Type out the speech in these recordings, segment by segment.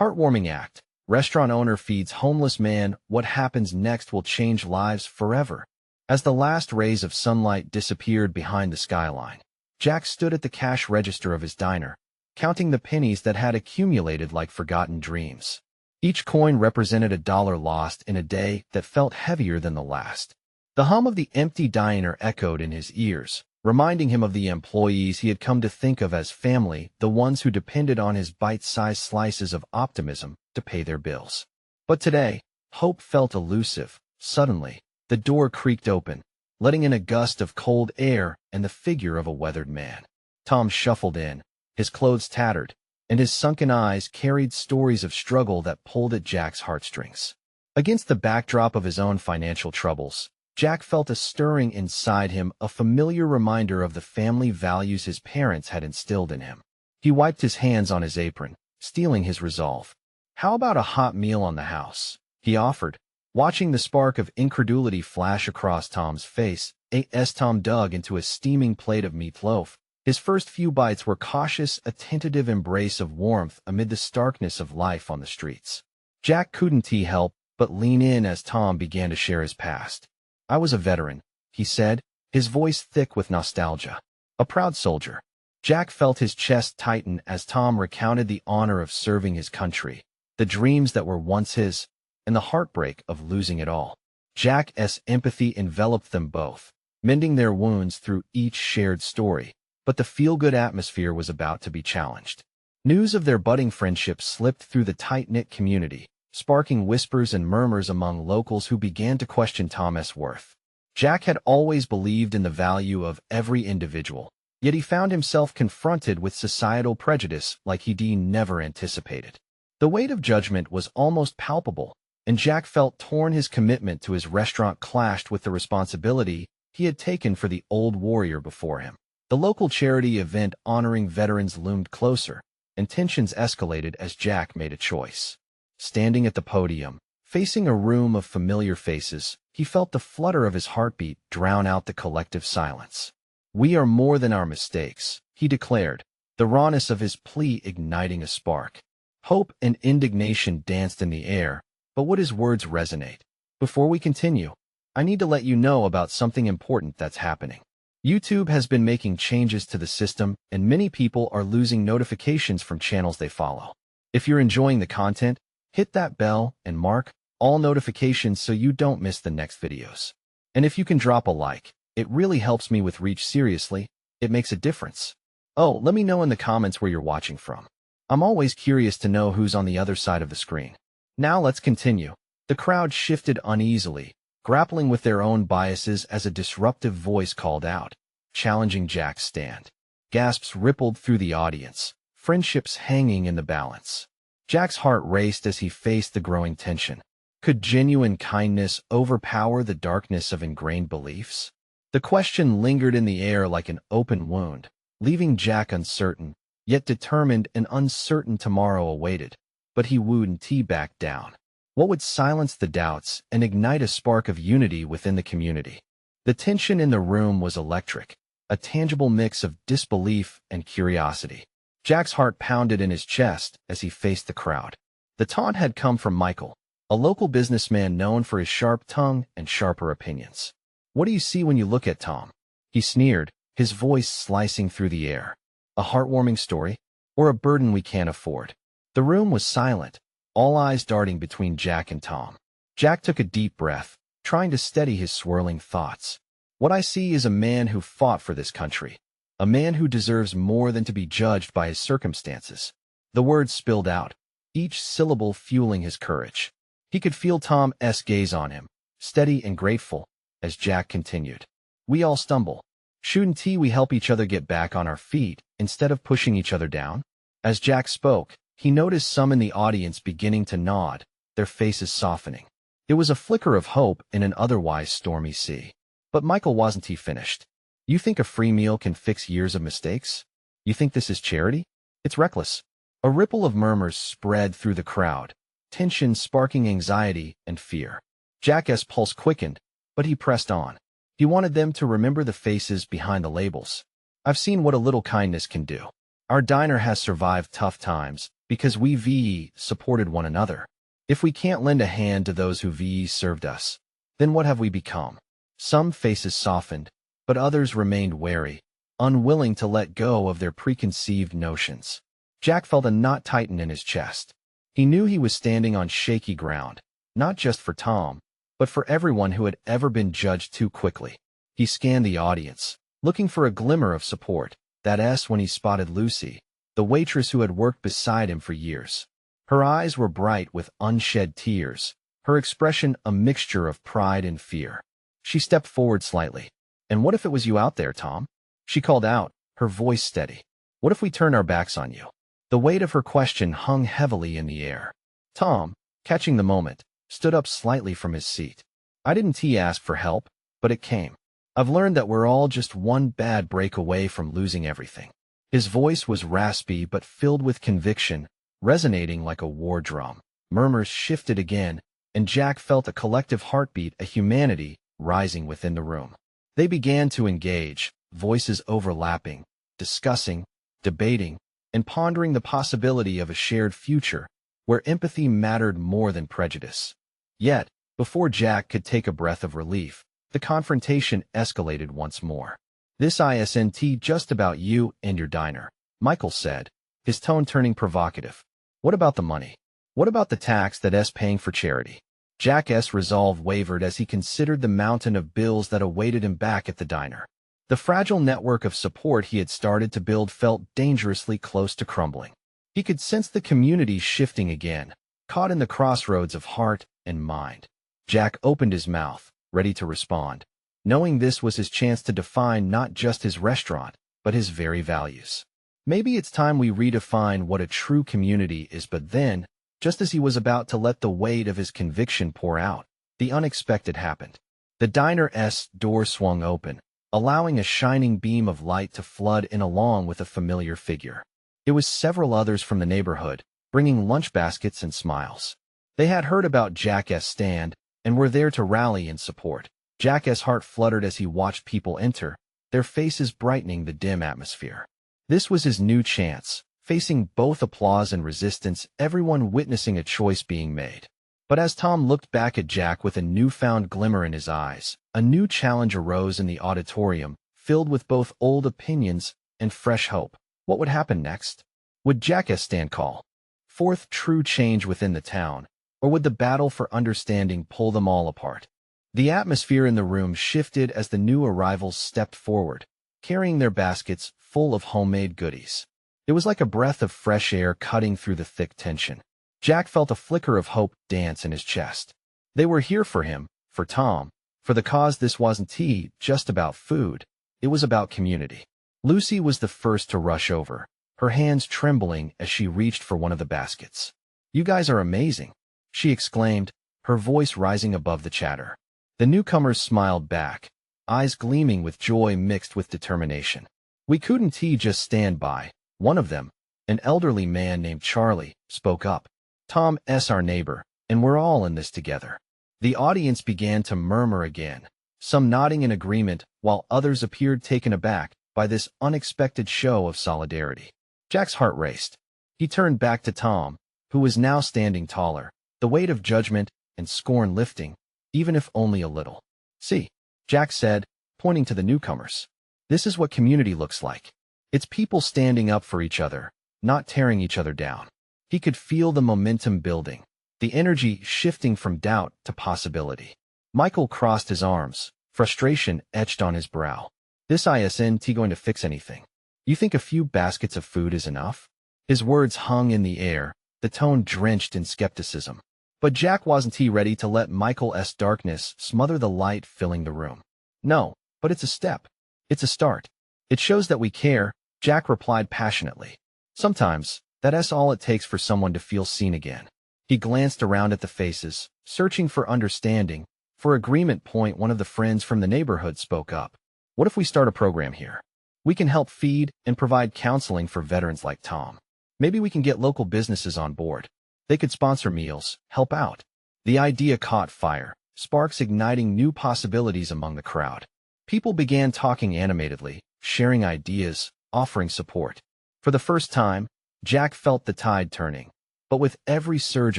Heartwarming act. Restaurant owner feeds homeless man. What happens next will change lives forever. As the last rays of sunlight disappeared behind the skyline, Jack stood at the cash register of his diner, counting the pennies that had accumulated like forgotten dreams. Each coin represented a dollar lost in a day that felt heavier than the last. The hum of the empty diner echoed in his ears, reminding him of the employees he had come to think of as family, the ones who depended on his bite-sized slices of optimism to pay their bills. But today, hope felt elusive. Suddenly, the door creaked open, letting in a gust of cold air and the figure of a weathered man. Tom shuffled in, his clothes tattered, and his sunken eyes carried stories of struggle that pulled at Jack's heartstrings. Against the backdrop of his own financial troubles, Jack felt a stirring inside him, a familiar reminder of the family values his parents had instilled in him. He wiped his hands on his apron, steeling his resolve. "How about a hot meal on the house?" he offered, watching the spark of incredulity flash across Tom's face. As Tom dug into a steaming plate of meatloaf, his first few bites were cautious, a tentative embrace of warmth amid the starkness of life on the streets. Jack couldn't help but lean in as Tom began to share his past. "I was a veteran," he said, his voice thick with nostalgia. "A proud soldier." Jack felt his chest tighten as Tom recounted the honor of serving his country, the dreams that were once his, and the heartbreak of losing it all. Jack's empathy enveloped them both, mending their wounds through each shared story. But the feel-good atmosphere was about to be challenged. News of their budding friendship slipped through the tight-knit community, sparking whispers and murmurs among locals who began to question Tom's worth. Jack had always believed in the value of every individual, yet he found himself confronted with societal prejudice like he'd never anticipated. The weight of judgment was almost palpable, and Jack felt torn. His commitment to his restaurant clashed with the responsibility he had taken for the old warrior before him. The local charity event honoring veterans loomed closer, and tensions escalated as Jack made a choice. Standing at the podium, facing a room of familiar faces, he felt the flutter of his heartbeat drown out the collective silence. "We are more than our mistakes," he declared, the rawness of his plea igniting a spark. Hope and indignation danced in the air, but would his words resonate? "Before we continue, I need to let you know about something important that's happening. YouTube has been making changes to the system, and many people are losing notifications from channels they follow. If you're enjoying the content, hit that bell and mark all notifications so you don't miss the next videos. And if you can drop a like, it really helps me with reach. Seriously, it makes a difference. Oh, let me know in the comments where you're watching from. I'm always curious to know who's on the other side of the screen." Now let's continue. The crowd shifted uneasily, grappling with their own biases as a disruptive voice called out, challenging Jack's stand. Gasps rippled through the audience, friendships hanging in the balance. Jack's heart raced as he faced the growing tension. Could genuine kindness overpower the darkness of ingrained beliefs? The question lingered in the air like an open wound, leaving Jack uncertain, yet determined. An uncertain tomorrow awaited, but he wouldn't back down. What would silence the doubts and ignite a spark of unity within the community? The tension in the room was electric, a tangible mix of disbelief and curiosity. Jack's heart pounded in his chest as he faced the crowd. The taunt had come from Michael, a local businessman known for his sharp tongue and sharper opinions. "What do you see when you look at Tom?" he sneered, his voice slicing through the air. "A heartwarming story? Or a burden we can't afford?" The room was silent, all eyes darting between Jack and Tom. Jack took a deep breath, trying to steady his swirling thoughts. "What I see is a man who fought for this country. A man who deserves more than to be judged by his circumstances." The words spilled out, each syllable fueling his courage. He could feel Tom's gaze on him, steady and grateful, as Jack continued. "We all stumble. Shouldn't we help each other get back on our feet instead of pushing each other down?" As Jack spoke, he noticed some in the audience beginning to nod, their faces softening. It was a flicker of hope in an otherwise stormy sea. But Michael wasn't finished. "You think a free meal can fix years of mistakes? You think this is charity? It's reckless." A ripple of murmurs spread through the crowd, tension sparking anxiety and fear. Jack's pulse quickened, but he pressed on. He wanted them to remember the faces behind the labels. "I've seen what a little kindness can do. Our diner has survived tough times, Because we VE supported one another. If we can't lend a hand to those who VE served us, then what have we become? Some faces softened, but others remained wary, unwilling to let go of their preconceived notions. Jack felt a knot tighten in his chest. He knew he was standing on shaky ground, not just for Tom, but for everyone who had ever been judged too quickly. He scanned the audience, looking for a glimmer of support, when he spotted Lucy, the waitress who had worked beside him for years. Her eyes were bright with unshed tears, her expression a mixture of pride and fear. She stepped forward slightly. "And what if it was you out there, Tom?" She called out, her voice steady. "What if we turned our backs on you?" The weight of her question hung heavily in the air. Tom, catching the moment, stood up slightly from his seat. "I didn't ask for help, but it came. I've learned that we're all just one bad break away from losing everything." His voice was raspy but filled with conviction, resonating like a war drum. Murmurs shifted again, and Jack felt a collective heartbeat, a humanity, rising within the room. They began to engage, voices overlapping, discussing, debating, and pondering the possibility of a shared future, where empathy mattered more than prejudice. Yet, before Jack could take a breath of relief, the confrontation escalated once more. "This isn't just about you and your diner," Michael said, his tone turning provocative. "What about the money? What about the tax that's paying for charity?" Jack's resolve wavered as he considered the mountain of bills that awaited him back at the diner. The fragile network of support he had started to build felt dangerously close to crumbling. He could sense the community shifting again, caught in the crossroads of heart and mind. Jack opened his mouth, ready to respond, knowing this was his chance to define not just his restaurant, but his very values. "Maybe it's time we redefine what a true community is," but then, just as he was about to let the weight of his conviction pour out, the unexpected happened. The diner's door swung open, allowing a shining beam of light to flood in along with a familiar figure. It was several others from the neighborhood, bringing lunch baskets and smiles. They had heard about Jack's stand and were there to rally in support. Jack's heart fluttered as he watched people enter, their faces brightening the dim atmosphere. This was his new chance, facing both applause and resistance, everyone witnessing a choice being made. But as Tom looked back at Jack with a newfound glimmer in his eyes, a new challenge arose in the auditorium, filled with both old opinions and fresh hope. What would happen next? Would Jack's stand call forth true change within the town, or would the battle for understanding pull them all apart? The atmosphere in the room shifted as the new arrivals stepped forward, carrying their baskets full of homemade goodies. It was like a breath of fresh air cutting through the thick tension. Jack felt a flicker of hope dance in his chest. They were here for him, for Tom, for the cause. This wasn't just about food, it was about community. Lucy was the first to rush over, her hands trembling as she reached for one of the baskets. "You guys are amazing," she exclaimed, her voice rising above the chatter. The newcomers smiled back, eyes gleaming with joy mixed with determination. "We couldn't just stand by," one of them, an elderly man named Charlie, spoke up. "Tom's our neighbor, and we're all in this together." The audience began to murmur again, some nodding in agreement, while others appeared taken aback by this unexpected show of solidarity. Jack's heart raced. He turned back to Tom, who was now standing taller, the weight of judgment and scorn lifting, even if only a little. "See," Jack said, pointing to the newcomers. "This is what community looks like. It's people standing up for each other, not tearing each other down." He could feel the momentum building, the energy shifting from doubt to possibility. Michael crossed his arms, frustration etched on his brow. "This isn't going to fix anything. You think a few baskets of food is enough?" His words hung in the air, the tone drenched in skepticism. But Jack wasn't ready to let Michael's darkness smother the light filling the room. "No, but it's a step. It's a start. It shows that we care," Jack replied passionately. "Sometimes, that's all it takes for someone to feel seen again." He glanced around at the faces, searching for understanding, for agreement. One of the friends from the neighborhood spoke up. "What if we start a program here? We can help feed and provide counseling for veterans like Tom. Maybe we can get local businesses on board. They could sponsor meals, help out." The idea caught fire, sparks igniting new possibilities among the crowd. People began talking animatedly, sharing ideas, offering support. For the first time, Jack felt the tide turning, but with every surge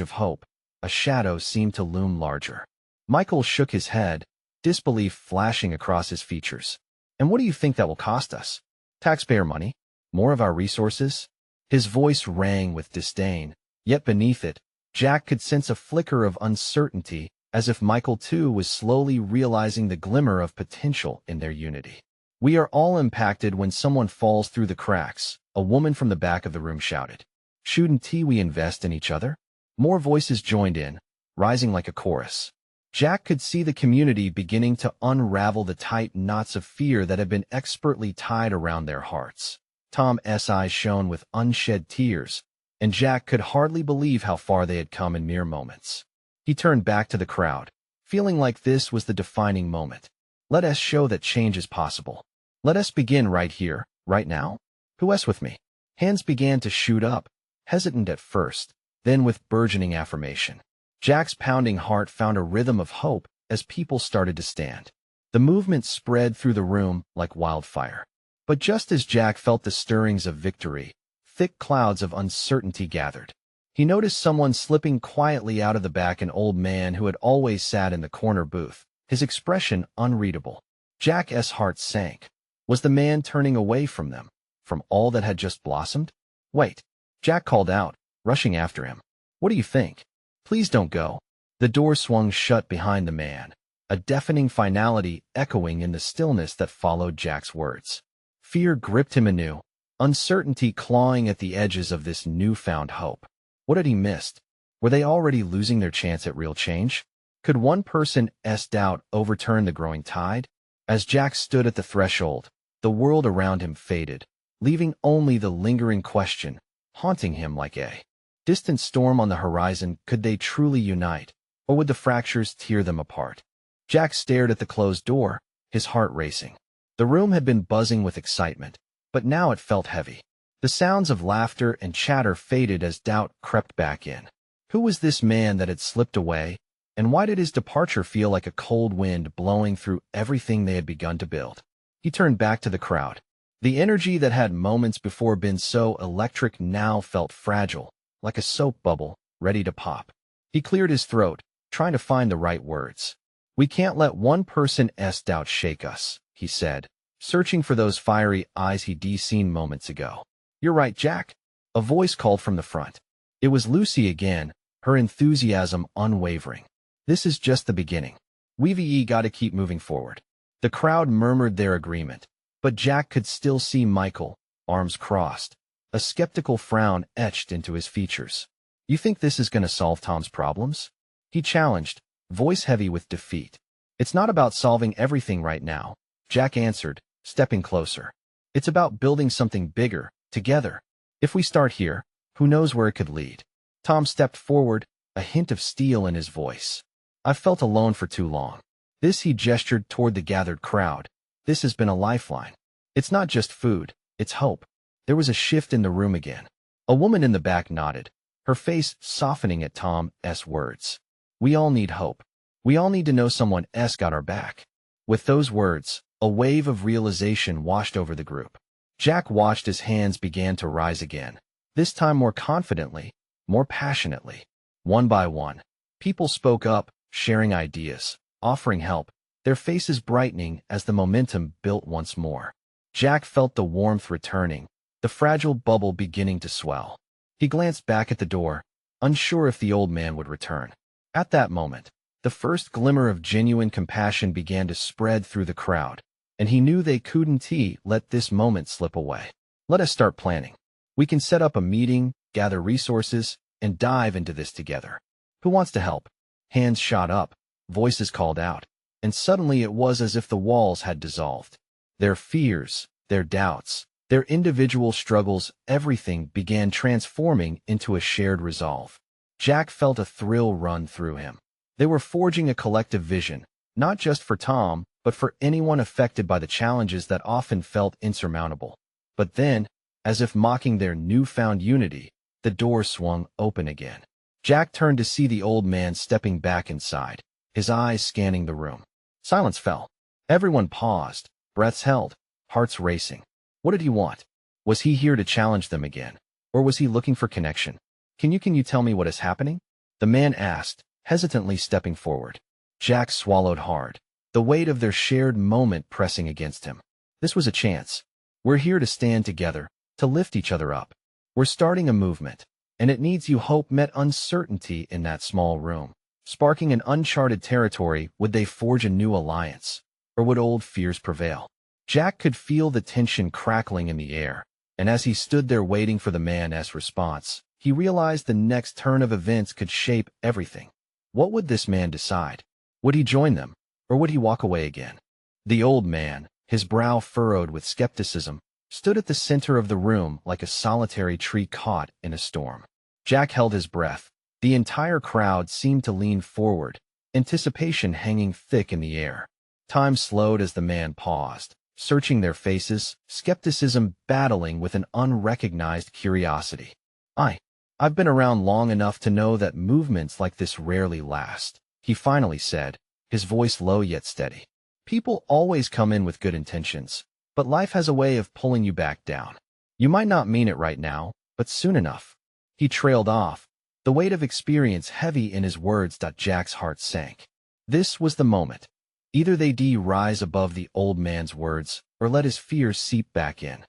of hope, a shadow seemed to loom larger. Michael shook his head, disbelief flashing across his features. And what do you think that will cost us? Taxpayer money? More of our resources? His voice rang with disdain, yet beneath it, Jack could sense a flicker of uncertainty, as if Michael too was slowly realizing the glimmer of potential in their unity. We are all impacted when someone falls through the cracks, a woman from the back of the room shouted. Shouldn't we invest in each other? More voices joined in, rising like a chorus. Jack could see the community beginning to unravel the tight knots of fear that had been expertly tied around their hearts. Tom's eyes shone with unshed tears, and Jack could hardly believe how far they had come in mere moments. He turned back to the crowd, feeling like this was the defining moment. Let us show that change is possible. Let us begin right here, right now. Who's with me? Hands began to shoot up, hesitant at first, then with burgeoning affirmation. Jack's pounding heart found a rhythm of hope as people started to stand. The movement spread through the room like wildfire. But just as Jack felt the stirrings of victory, thick clouds of uncertainty gathered. He noticed someone slipping quietly out of the back, an old man who had always sat in the corner booth, his expression unreadable. Jack's heart sank. Was the man turning away from them, from all that had just blossomed? Wait, Jack called out, rushing after him. What do you think? Please don't go. The door swung shut behind the man, a deafening finality echoing in the stillness that followed Jack's words. Fear gripped him anew, uncertainty clawing at the edges of this newfound hope. What had he missed? Were they already losing their chance at real change? Could one person's doubt overturn the growing tide? As Jack stood at the threshold, the world around him faded, leaving only the lingering question, haunting him like a distant storm on the horizon. Could they truly unite, or would the fractures tear them apart? Jack stared at the closed door, his heart racing. The room had been buzzing with excitement, but now it felt heavy. The sounds of laughter and chatter faded as doubt crept back in. Who was this man that had slipped away, and why did his departure feel like a cold wind blowing through everything they had begun to build? He turned back to the crowd. The energy that had moments before been so electric now felt fragile, like a soap bubble, ready to pop. He cleared his throat, trying to find the right words. We can't let one person's doubt shake us, he said, searching for those fiery eyes he'd seen moments ago. You're right, Jack. A voice called from the front. It was Lucy again, her enthusiasm unwavering. This is just the beginning. We've got to keep moving forward. The crowd murmured their agreement, but Jack could still see Michael, arms crossed, a skeptical frown etched into his features. You think this is going to solve Tom's problems? He challenged, voice heavy with defeat. It's not about solving everything right now, Jack answered, stepping closer. It's about building something bigger, together. If we start here, who knows where it could lead? Tom stepped forward, a hint of steel in his voice. I've felt alone for too long. This, he gestured toward the gathered crowd. This has been a lifeline. It's not just food, it's hope. There was a shift in the room again. A woman in the back nodded, her face softening at Tom's words. We all need hope. We all need to know someone's got our back. With those words, a wave of realization washed over the group. Jack watched as hands began to rise again, this time more confidently, more passionately. One by one, people spoke up, sharing ideas, offering help, their faces brightening as the momentum built once more. Jack felt the warmth returning, the fragile bubble beginning to swell. He glanced back at the door, unsure if the old man would return. At that moment, the first glimmer of genuine compassion began to spread through the crowd, and he knew they couldn't let this moment slip away. Let us start planning. We can set up a meeting, gather resources, and dive into this together. Who wants to help? Hands shot up, voices called out, and suddenly it was as if the walls had dissolved. Their fears, their doubts, their individual struggles, everything began transforming into a shared resolve. Jack felt a thrill run through him. They were forging a collective vision, not just for Tom, but for anyone affected by the challenges that often felt insurmountable. But then, as if mocking their newfound unity, the door swung open again. Jack turned to see the old man stepping back inside, his eyes scanning the room. Silence fell. Everyone paused, breaths held, hearts racing. What did he want? Was he here to challenge them again? Or was he looking for connection? Can you tell me what is happening? The man asked, hesitantly stepping forward. Jack swallowed hard, the weight of their shared moment pressing against him. This was a chance. We're here to stand together, to lift each other up. We're starting a movement, and it needs you. Hope met uncertainty in that small room, sparking an uncharted territory. Would they forge a new alliance, or would old fears prevail? Jack could feel the tension crackling in the air, and as he stood there waiting for the man's response, he realized the next turn of events could shape everything. What would this man decide? Would he join them, or would he walk away again? The old man, his brow furrowed with skepticism, stood at the center of the room like a solitary tree caught in a storm. Jack held his breath. The entire crowd seemed to lean forward, anticipation hanging thick in the air. Time slowed as the man paused, searching their faces, skepticism battling with an unrecognized curiosity. I've been around long enough to know that movements like this rarely last, he finally said, his voice low yet steady. People always come in with good intentions, but life has a way of pulling you back down. You might not mean it right now, but soon enough. He trailed off, the weight of experience heavy in his words. Jack's heart sank. This was the moment. Either they'd rise above the old man's words, or let his fears seep back in.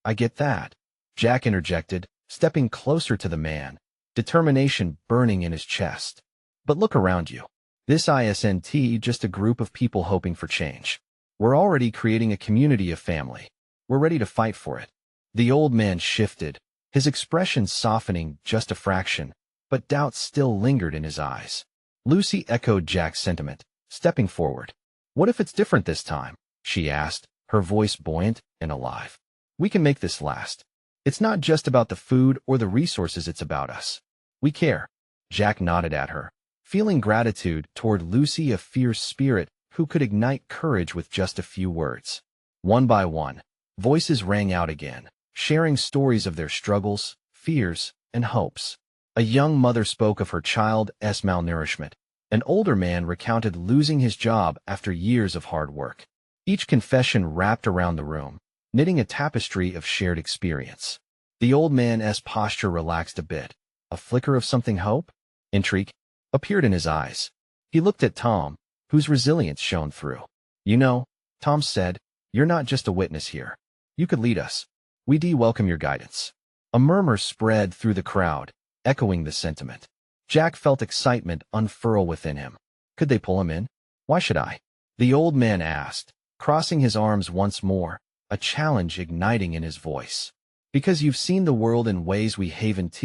I get that, Jack interjected, stepping closer to the man, determination burning in his chest. But look around you. This isn't just a group of people hoping for change. We're already creating a community of family. We're ready to fight for it. The old man shifted, his expression softening just a fraction, but doubt still lingered in his eyes. Lucy echoed Jack's sentiment, stepping forward. What if it's different this time? She asked, her voice buoyant and alive. We can make this last. It's not just about the food or the resources, it's about us. We care. Jack nodded at her, feeling gratitude toward Lucy, a fierce spirit who could ignite courage with just a few words. One by one, voices rang out again, sharing stories of their struggles, fears, and hopes. A young mother spoke of her child's malnourishment. An older man recounted losing his job after years of hard work. Each confession wrapped around the room, knitting a tapestry of shared experience. The old man's posture relaxed a bit. A flicker of something intrigue, appeared in his eyes. He looked at Tom, whose resilience shone through. You know, Tom said, you're not just a witness here. You could lead us. We welcome your guidance. A murmur spread through the crowd, echoing the sentiment. Jack felt excitement unfurl within him. Could they pull him in? Why should I? The old man asked, crossing his arms once more, a challenge igniting in his voice. Because you've seen the world in ways we haven't,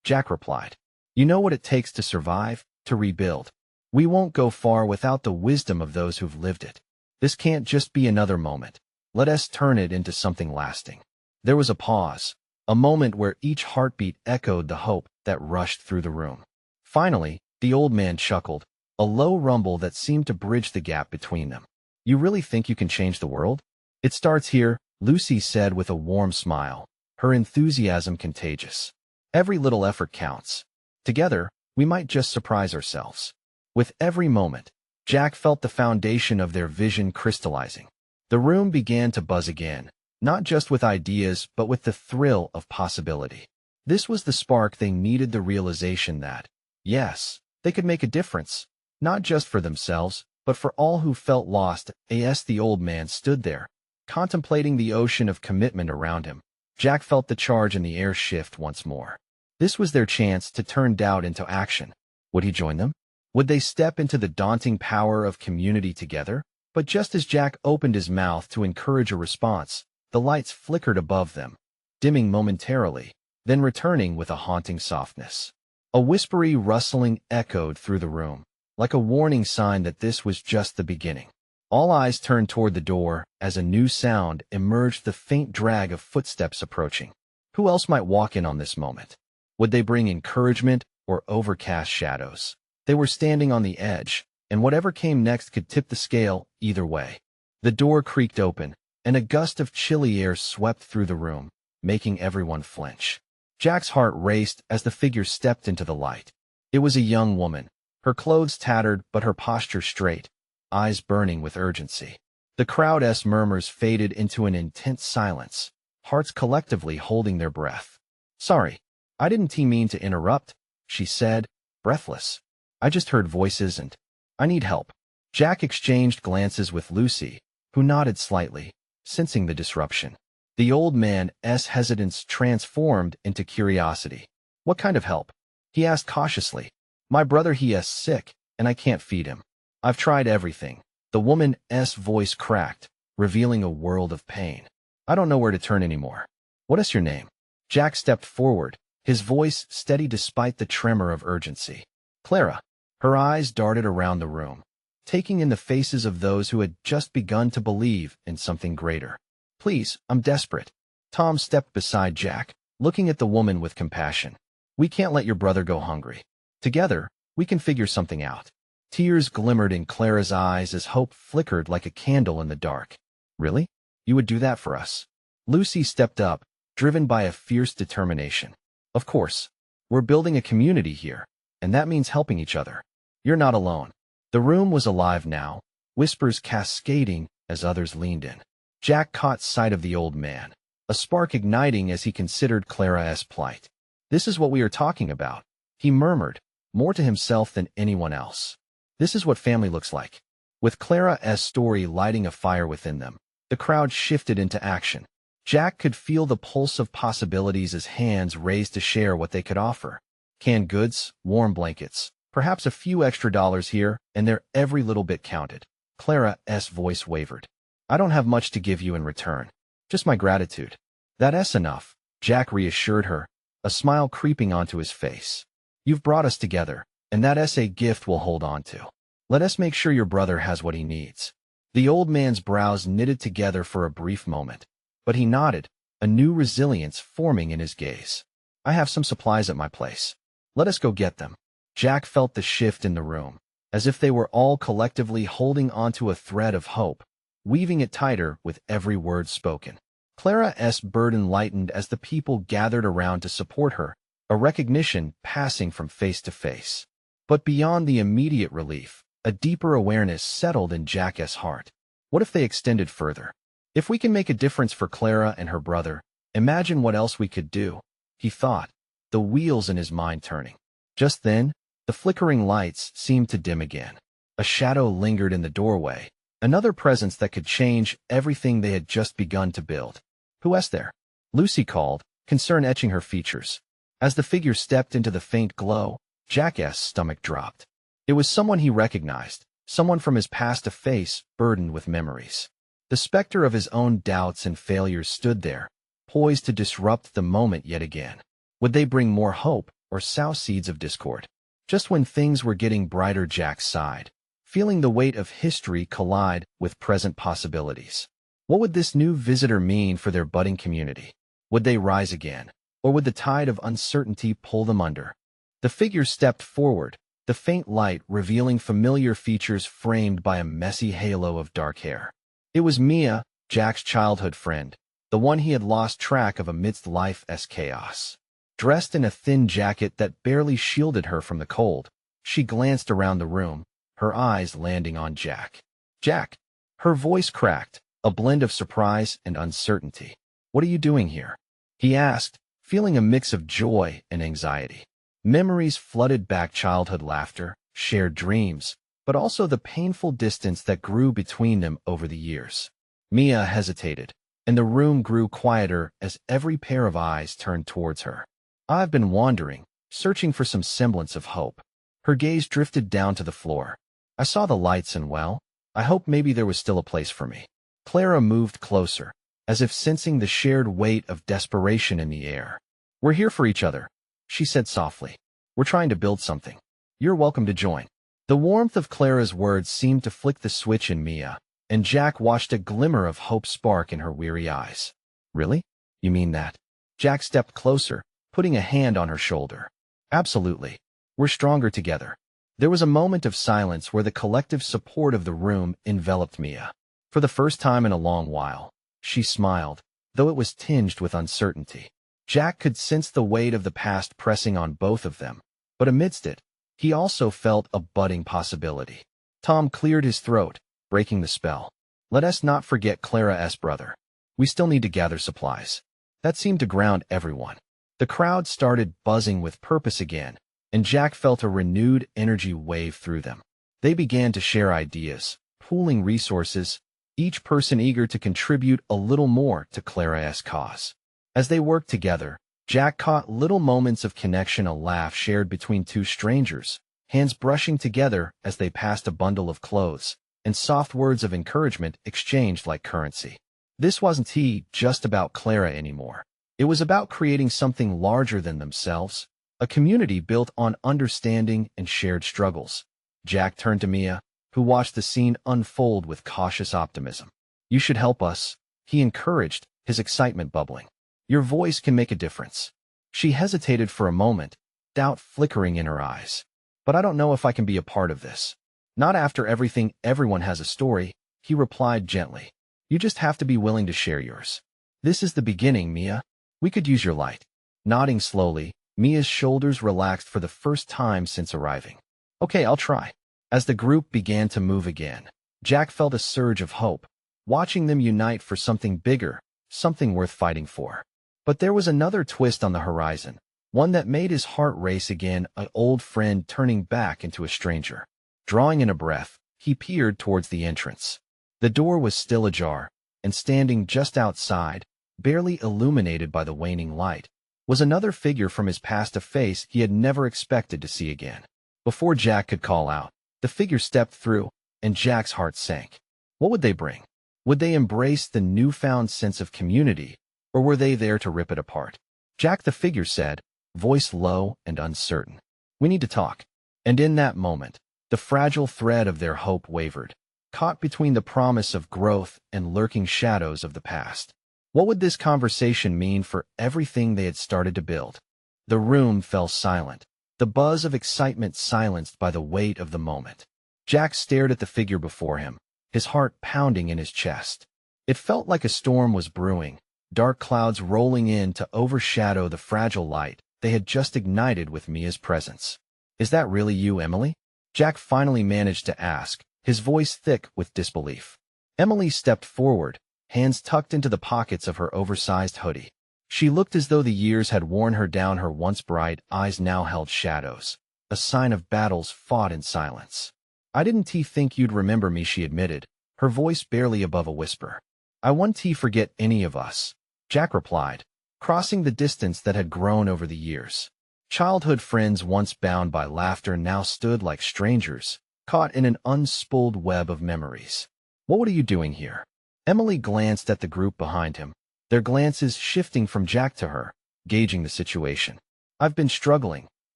Jack replied. You know what it takes to survive, to rebuild. We won't go far without the wisdom of those who've lived it. This can't just be another moment. Let us turn it into something lasting. There was a pause, a moment where each heartbeat echoed the hope that rushed through the room. Finally, the old man chuckled, a low rumble that seemed to bridge the gap between them. You really think you can change the world? It starts here, Lucy said with a warm smile, her enthusiasm contagious. Every little effort counts. Together, we might just surprise ourselves. With every moment, Jack felt the foundation of their vision crystallizing. The room began to buzz again, not just with ideas but with the thrill of possibility. This was the spark they needed, the realization that, yes, they could make a difference, not just for themselves, but for all who felt lost. The old man stood there, contemplating the ocean of commitment around him. Jack felt the charge in the air shift once more. This was their chance to turn doubt into action. Would he join them? Would they step into the daunting power of community together? But just as Jack opened his mouth to encourage a response, the lights flickered above them, dimming momentarily, then returning with a haunting softness. A whispery rustling echoed through the room, like a warning sign that this was just the beginning. All eyes turned toward the door as a new sound emerged, the faint drag of footsteps approaching. Who else might walk in on this moment? Would they bring encouragement or overcast shadows? They were standing on the edge, and whatever came next could tip the scale either way. The door creaked open, and a gust of chilly air swept through the room, making everyone flinch. Jack's heart raced as the figure stepped into the light. It was a young woman, her clothes tattered but her posture straight, eyes burning with urgency. The crowd's murmurs faded into an intense silence, hearts collectively holding their breath. Sorry, I didn't mean to interrupt, she said, breathless. I just heard voices and I need help. Jack exchanged glances with Lucy, who nodded slightly, sensing the disruption. The old man's hesitance transformed into curiosity. What kind of help? He asked cautiously. My brother he's sick, and I can't feed him. I've tried everything. The woman's voice cracked, revealing a world of pain. I don't know where to turn anymore. What is your name? Jack stepped forward, his voice steady despite the tremor of urgency. Clara. Her eyes darted around the room, taking in the faces of those who had just begun to believe in something greater. Please, I'm desperate. Tom stepped beside Jack, looking at the woman with compassion. We can't let your brother go hungry. Together, we can figure something out. Tears glimmered in Clara's eyes as hope flickered like a candle in the dark. Really? You would do that for us? Lucy stepped up, driven by a fierce determination. Of course. We're building a community here, and that means helping each other. You're not alone. The room was alive now, whispers cascading as others leaned in. Jack caught sight of the old man, a spark igniting as he considered Clara's plight. This is what we are talking about, he murmured, more to himself than anyone else. This is what family looks like. With Clara's story lighting a fire within them, the crowd shifted into action. Jack could feel the pulse of possibilities as hands raised to share what they could offer. Canned goods, warm blankets, perhaps a few extra dollars here and there. Every little bit counted. Clara's voice wavered. I don't have much to give you in return. Just my gratitude. That's enough, Jack reassured her, a smile creeping onto his face. You've brought us together, and that's a gift we'll hold on to. Let us make sure your brother has what he needs. The old man's brows knitted together for a brief moment, but he nodded, a new resilience forming in his gaze. I have some supplies at my place. Let us go get them. Jack felt the shift in the room, as if they were all collectively holding onto a thread of hope, weaving it tighter with every word spoken. Clara's burden lightened as the people gathered around to support her, a recognition passing from face to face. But beyond the immediate relief, a deeper awareness settled in Jack's heart. What if they extended further? If we can make a difference for Clara and her brother, imagine what else we could do, he thought, the wheels in his mind turning. Just then, the flickering lights seemed to dim again. A shadow lingered in the doorway, another presence that could change everything they had just begun to build. Who is there? Lucy called, concern etching her features. As the figure stepped into the faint glow, Jack's stomach dropped. It was someone he recognized, someone from his past, a face burdened with memories. The specter of his own doubts and failures stood there, poised to disrupt the moment yet again. Would they bring more hope or sow seeds of discord? Just when things were getting brighter, Jack sighed, feeling the weight of history collide with present possibilities. What would this new visitor mean for their budding community? Would they rise again, or would the tide of uncertainty pull them under? The figure stepped forward, the faint light revealing familiar features framed by a messy halo of dark hair. It was Mia, Jack's childhood friend, the one he had lost track of amidst life's chaos. Dressed in a thin jacket that barely shielded her from the cold, she glanced around the room, her eyes landing on Jack. Jack! Her voice cracked, a blend of surprise and uncertainty. What are you doing here? He asked, feeling a mix of joy and anxiety. Memories flooded back, childhood laughter, shared dreams, but also the painful distance that grew between them over the years. Mia hesitated, and the room grew quieter as every pair of eyes turned towards her. I've been wandering, searching for some semblance of hope. Her gaze drifted down to the floor. I saw the lights and, well, I hoped maybe there was still a place for me. Clara moved closer, as if sensing the shared weight of desperation in the air. We're here for each other, she said softly. We're trying to build something. You're welcome to join. The warmth of Clara's words seemed to flick the switch in Mia, and Jack watched a glimmer of hope spark in her weary eyes. Really? You mean that? Jack stepped closer, putting a hand on her shoulder. Absolutely. We're stronger together. There was a moment of silence where the collective support of the room enveloped Mia. For the first time in a long while, she smiled, though it was tinged with uncertainty. Jack could sense the weight of the past pressing on both of them, but amidst it, he also felt a budding possibility. Tom cleared his throat, breaking the spell. Let us not forget Clara's brother. We still need to gather supplies. That seemed to ground everyone. The crowd started buzzing with purpose again, and Jack felt a renewed energy wave through them. They began to share ideas, pooling resources, each person eager to contribute a little more to Clara's cause. As they worked together, Jack caught little moments of connection, a laugh shared between two strangers, hands brushing together as they passed a bundle of clothes, and soft words of encouragement exchanged like currency. This wasn't just about Clara anymore. It was about creating something larger than themselves, a community built on understanding and shared struggles. Jack turned to Mia, who watched the scene unfold with cautious optimism. "You should help us," he encouraged, his excitement bubbling. "Your voice can make a difference." She hesitated for a moment, doubt flickering in her eyes. "But I don't know if I can be a part of this." "Not after everything. Everyone has a story," he replied gently. "You just have to be willing to share yours." "This is the beginning, Mia. We could use your light." Nodding slowly, Mia's shoulders relaxed for the first time since arriving. "Okay, I'll try." As the group began to move again, Jack felt a surge of hope, watching them unite for something bigger, something worth fighting for. But there was another twist on the horizon, one that made his heart race again, an old friend turning back into a stranger. Drawing in a breath, he peered towards the entrance. The door was still ajar, and standing just outside, barely illuminated by the waning light, was another figure from his past, a face he had never expected to see again. Before Jack could call out, the figure stepped through, and Jack's heart sank. What would they bring? Would they embrace the newfound sense of community, or were they there to rip it apart? "Jack," the figure said, voice low and uncertain. "We need to talk." And in that moment, the fragile thread of their hope wavered, caught between the promise of growth and lurking shadows of the past. What would this conversation mean for everything they had started to build? The room fell silent, the buzz of excitement silenced by the weight of the moment. Jack stared at the figure before him, his heart pounding in his chest. It felt like a storm was brewing, dark clouds rolling in to overshadow the fragile light they had just ignited with Mia's presence. "Is that really you, Emily?" Jack finally managed to ask, his voice thick with disbelief. Emily stepped forward, hands tucked into the pockets of her oversized hoodie. She looked as though the years had worn her down. Her once bright eyes now held shadows, a sign of battles fought in silence. "I didn't think you'd remember me," she admitted, her voice barely above a whisper. "I won't forget any of us," Jack replied, crossing the distance that had grown over the years. Childhood friends once bound by laughter now stood like strangers, caught in an unspooled web of memories. "What are you doing here?" Emily glanced at the group behind him, their glances shifting from Jack to her, gauging the situation. "I've been struggling,"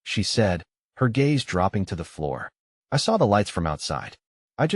she said, her gaze dropping to the floor. "I saw the lights from outside.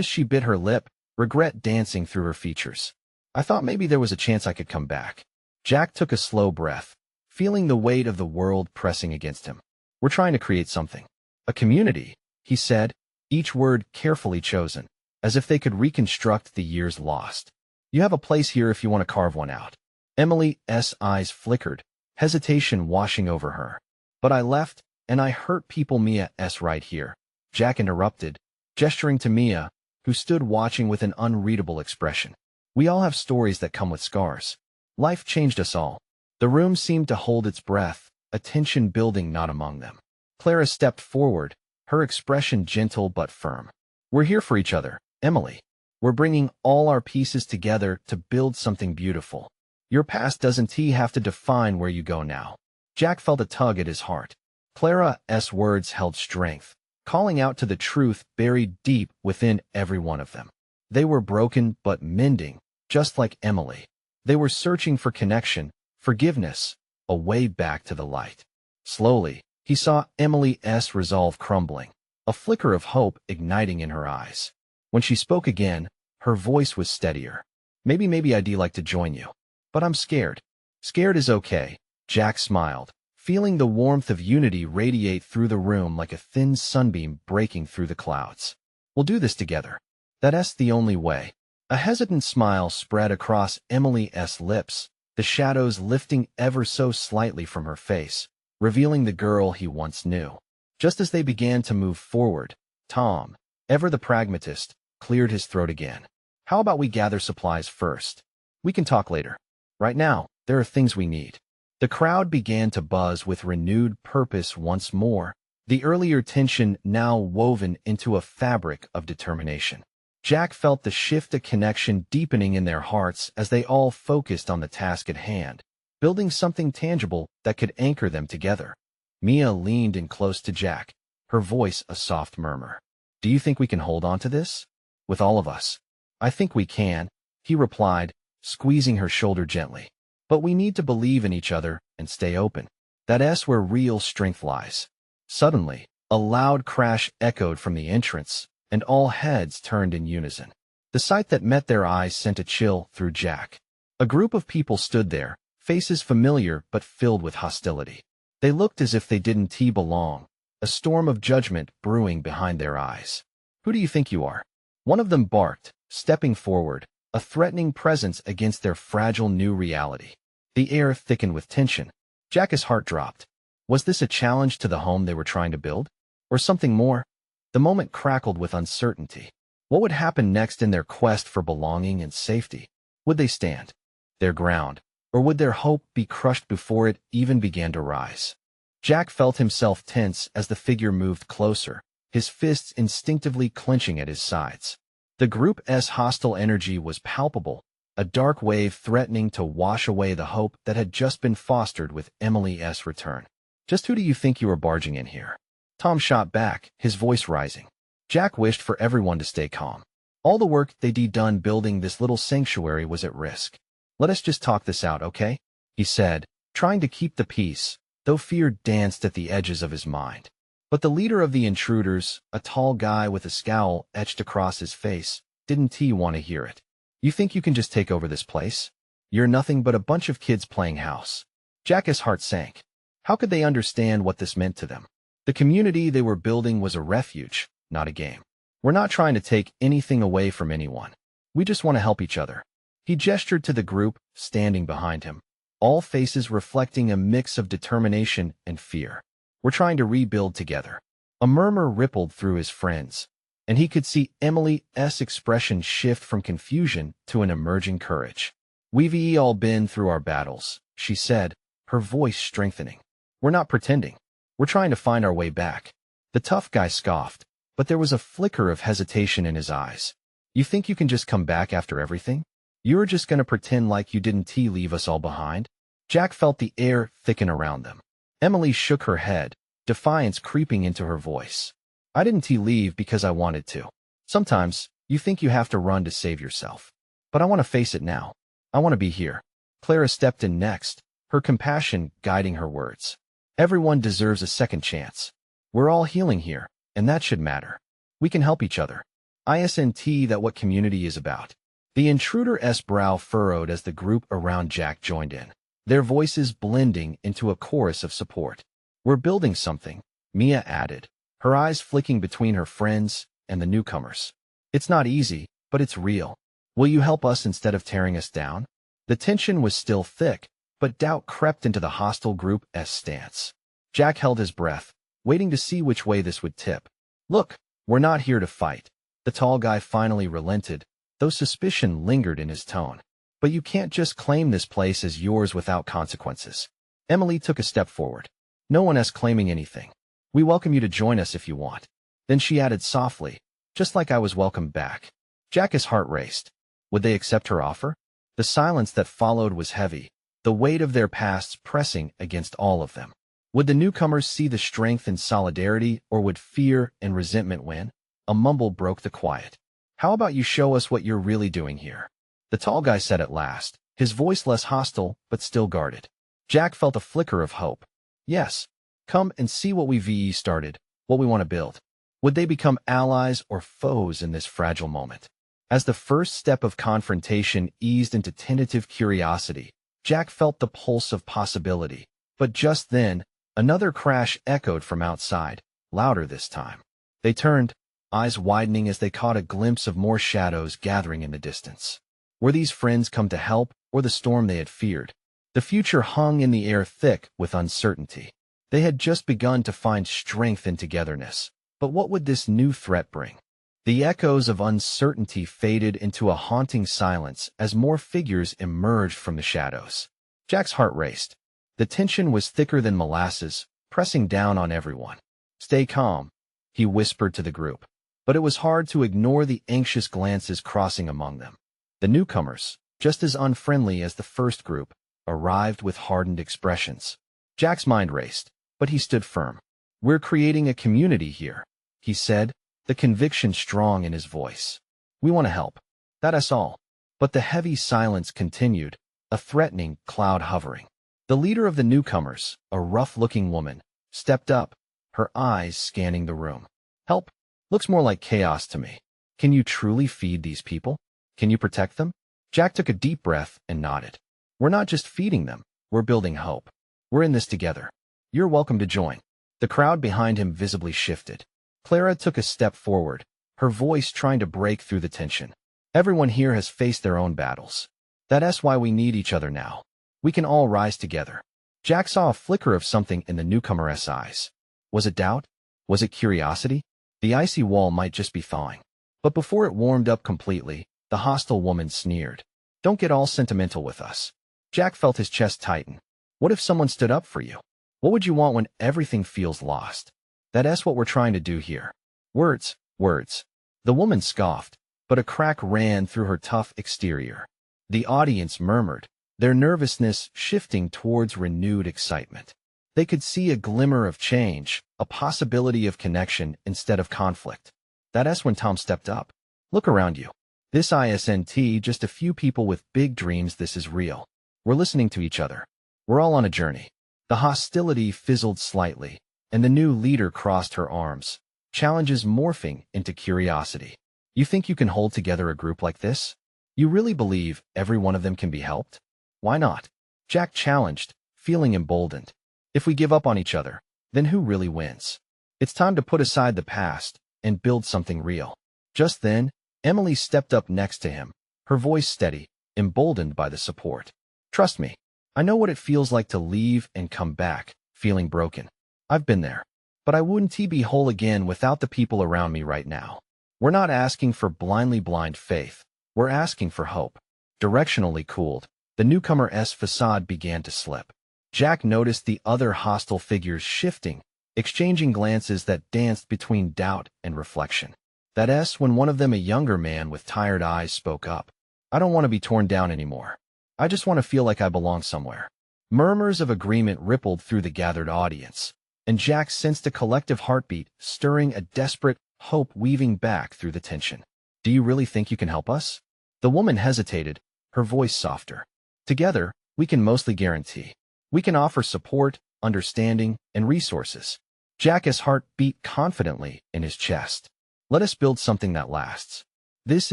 She bit her lip, regret dancing through her features. "I thought maybe there was a chance I could come back." Jack took a slow breath, feeling the weight of the world pressing against him. "We're trying to create something. A community," he said, each word carefully chosen, as if they could reconstruct the years lost. "You have a place here if you want to carve one out." Emily's eyes flickered, hesitation washing over her. "But I left, and I hurt people." "Mia's right here," Jack interrupted, gesturing to Mia, who stood watching with an unreadable expression. "We all have stories that come with scars. Life changed us all." The room seemed to hold its breath, a tension building not among them. Clara stepped forward, her expression gentle but firm. "We're here for each other, Emily. We're bringing all our pieces together to build something beautiful. Your past doesn't have to define where you go now." Jack felt a tug at his heart. Clara's words held strength, calling out to the truth buried deep within every one of them. They were broken but mending, just like Emily. They were searching for connection, forgiveness, a way back to the light. Slowly, he saw Emily's resolve crumbling, a flicker of hope igniting in her eyes. When she spoke again, her voice was steadier. Maybe I'd like to join you. But I'm scared." "Scared is okay," Jack smiled, feeling the warmth of unity radiate through the room like a thin sunbeam breaking through the clouds. "We'll do this together. That's the only way." A hesitant smile spread across Emily's lips, the shadows lifting ever so slightly from her face, revealing the girl he once knew. Just as they began to move forward, Tom, ever the pragmatist, cleared his throat again. "How about we gather supplies first? We can talk later. Right now, there are things we need." The crowd began to buzz with renewed purpose once more, the earlier tension now woven into a fabric of determination. Jack felt the shift of connection deepening in their hearts as they all focused on the task at hand, building something tangible that could anchor them together. Mia leaned in close to Jack, her voice a soft murmur. "Do you think we can hold on to this? With all of us?" "I think we can," he replied, squeezing her shoulder gently. "But we need to believe in each other and stay open. That's where real strength lies." Suddenly, a loud crash echoed from the entrance, and all heads turned in unison. The sight that met their eyes sent a chill through Jack. A group of people stood there, faces familiar but filled with hostility. They looked as if they didn't belong, a storm of judgment brewing behind their eyes. "Who do you think you are?" One of them barked, stepping forward, a threatening presence against their fragile new reality. The air thickened with tension. Jack's heart dropped. Was this a challenge to the home they were trying to build? Or something more? The moment crackled with uncertainty. What would happen next in their quest for belonging and safety? Would they stand their ground, or would their hope be crushed before it even began to rise? Jack felt himself tense as the figure moved closer, his fists instinctively clenching at his sides. The group's hostile energy was palpable, a dark wave threatening to wash away the hope that had just been fostered with Emily's return. "Just who do you think you are barging in here?" Tom shot back, his voice rising. Jack wished for everyone to stay calm. All the work they'd done building this little sanctuary was at risk. "Let us just talk this out, okay?" he said, trying to keep the peace, though fear danced at the edges of his mind. But the leader of the intruders, a tall guy with a scowl etched across his face, didn't want to hear it. "You think you can just take over this place? You're nothing but a bunch of kids playing house." Jack's heart sank. How could they understand what this meant to them? The community they were building was a refuge, not a game. "We're not trying to take anything away from anyone. We just want to help each other." He gestured to the group, standing behind him, all faces reflecting a mix of determination and fear. "We're trying to rebuild together." A murmur rippled through his friends, and he could see Emily's expression shift from confusion to an emerging courage. "We've all been through our battles," she said, her voice strengthening. "We're not pretending. We're trying to find our way back." The tough guy scoffed, but there was a flicker of hesitation in his eyes. "You think you can just come back after everything? You're just going to pretend like you didn't leave us all behind?" Jack felt the air thicken around them. Emily shook her head, defiance creeping into her voice. "I didn't leave because I wanted to. Sometimes, you think you have to run to save yourself. But I want to face it now. I want to be here." Clara stepped in next, her compassion guiding her words. "Everyone deserves a second chance. We're all healing here, and that should matter. We can help each other. Isn't that what community is about?" The intruder's brow furrowed as the group around Jack joined in, their voices blending into a chorus of support. "We're building something," Mia added, her eyes flicking between her friends and the newcomers. "It's not easy, but it's real. Will you help us instead of tearing us down?" The tension was still thick, but doubt crept into the hostile group's stance. Jack held his breath, waiting to see which way this would tip. "Look, we're not here to fight." The tall guy finally relented, though suspicion lingered in his tone. "But you can't just claim this place as yours without consequences." Emily took a step forward. "No one is claiming anything. We welcome you to join us if you want." Then she added softly, "Just like I was welcomed back." Jack's heart raced. Would they accept her offer? The silence that followed was heavy, the weight of their pasts pressing against all of them. Would the newcomers see the strength and solidarity, or would fear and resentment win? A mumble broke the quiet. "How about you show us what you're really doing here?" The tall guy said at last, his voice less hostile but still guarded. Jack felt a flicker of hope. "Yes. Come and see what we've started, what we want to build." Would they become allies or foes in this fragile moment? As the first step of confrontation eased into tentative curiosity, Jack felt the pulse of possibility. But just then, another crash echoed from outside, louder this time. They turned, eyes widening as they caught a glimpse of more shadows gathering in the distance. Were these friends come to help, or the storm they had feared? The future hung in the air thick with uncertainty. They had just begun to find strength in togetherness. But what would this new threat bring? The echoes of uncertainty faded into a haunting silence as more figures emerged from the shadows. Jack's heart raced. The tension was thicker than molasses, pressing down on everyone. "Stay calm," he whispered to the group. But it was hard to ignore the anxious glances crossing among them. The newcomers, just as unfriendly as the first group, arrived with hardened expressions. Jack's mind raced, but he stood firm. "We're creating a community here," he said, the conviction strong in his voice. "We want to help. That's all." But the heavy silence continued, a threatening cloud hovering. The leader of the newcomers, a rough-looking woman, stepped up, her eyes scanning the room. "Help? Looks more like chaos to me. Can you truly feed these people? Can you protect them?" Jack took a deep breath and nodded. "We're not just feeding them, we're building hope. We're in this together. You're welcome to join." The crowd behind him visibly shifted. Clara took a step forward, her voice trying to break through the tension. "Everyone here has faced their own battles. That's why we need each other now. We can all rise together." Jack saw a flicker of something in the newcomer's eyes. Was it doubt? Was it curiosity? The icy wall might just be thawing. But before it warmed up completely, the hostile woman sneered. "Don't get all sentimental with us." Jack felt his chest tighten. What if someone stood up for you? What would you want when everything feels lost? That's what we're trying to do here. Words, words. The woman scoffed, but a crack ran through her tough exterior. The audience murmured, their nervousness shifting towards renewed excitement. They could see a glimmer of change, a possibility of connection instead of conflict. That's when Tom stepped up. "Look around you. This isn't just a few people with big dreams. This is real. We're listening to each other. We're all on a journey." The hostility fizzled slightly, and the new leader crossed her arms, challenges morphing into curiosity. "You think you can hold together a group like this? You really believe every one of them can be helped? Why not?" Jack challenged, feeling emboldened. "If we give up on each other, then who really wins? It's time to put aside the past and build something real." Just then, Emily stepped up next to him, her voice steady, emboldened by the support. "Trust me, I know what it feels like to leave and come back, feeling broken. I've been there. But I wouldn't be whole again without the people around me right now. We're not asking for blindly blind faith. We're asking for hope." Directionally cooled, the newcomer's facade began to slip. Jack noticed the other hostile figures shifting, exchanging glances that danced between doubt and reflection. That's when one of them, a younger man with tired eyes, spoke up. "I don't want to be torn down anymore. I just want to feel like I belong somewhere." Murmurs of agreement rippled through the gathered audience, and Jack sensed a collective heartbeat, stirring a desperate hope weaving back through the tension. "Do you really think you can help us?" The woman hesitated, her voice softer. "Together, we can mostly guarantee. We can offer support, understanding, and resources." Jack's heart beat confidently in his chest. "Let us build something that lasts. This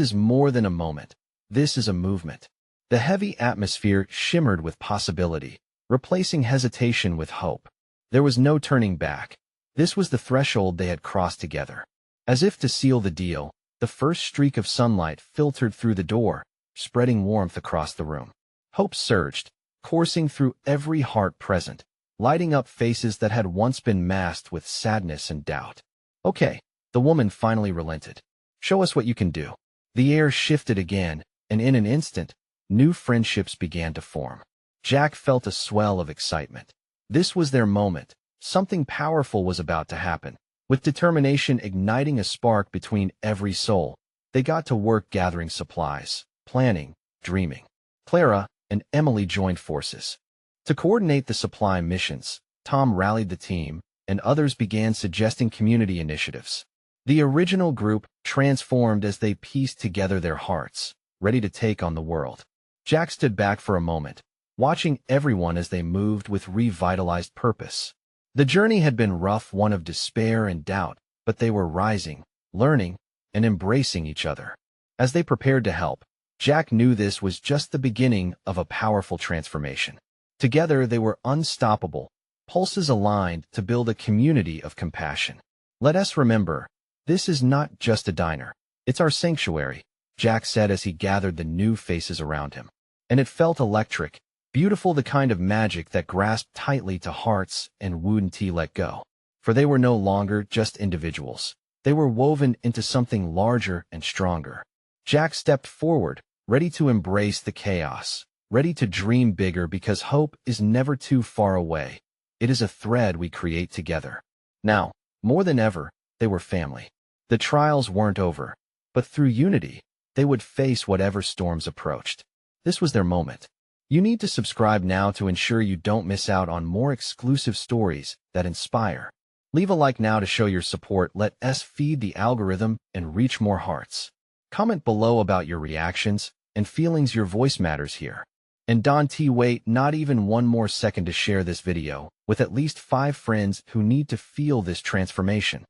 is more than a moment. This is a movement." The heavy atmosphere shimmered with possibility, replacing hesitation with hope. There was no turning back. This was the threshold they had crossed together. As if to seal the deal, the first streak of sunlight filtered through the door, spreading warmth across the room. Hope surged, coursing through every heart present, lighting up faces that had once been masked with sadness and doubt. "Okay," the woman finally relented. "Show us what you can do." The air shifted again, and in an instant, new friendships began to form. Jack felt a swell of excitement. This was their moment. Something powerful was about to happen. With determination igniting a spark between every soul, they got to work gathering supplies, planning, dreaming. Clara and Emily joined forces. To coordinate the supply missions, Tom rallied the team, and others began suggesting community initiatives. The original group transformed as they pieced together their hearts, ready to take on the world. Jack stood back for a moment, watching everyone as they moved with revitalized purpose. The journey had been rough, one of despair and doubt, but they were rising, learning, and embracing each other. As they prepared to help, Jack knew this was just the beginning of a powerful transformation. Together they were unstoppable, pulses aligned to build a community of compassion. "Let us remember, this is not just a diner. It's our sanctuary," Jack said as he gathered the new faces around him. And it felt electric, beautiful, the kind of magic that grasped tightly to hearts and wouldn't let go. For they were no longer just individuals. They were woven into something larger and stronger. Jack stepped forward, ready to embrace the chaos, ready to dream bigger because hope is never too far away. It is a thread we create together. Now, more than ever, they were family. The trials weren't over, but through unity, they would face whatever storms approached. This was their moment. You need to subscribe now to ensure you don't miss out on more exclusive stories that inspire. Leave a like now to show your support. Let us feed the algorithm and reach more hearts. Comment below about your reactions and feelings. Your voice matters here. And don't wait not even one more second to share this video with at least 5 friends who need to feel this transformation.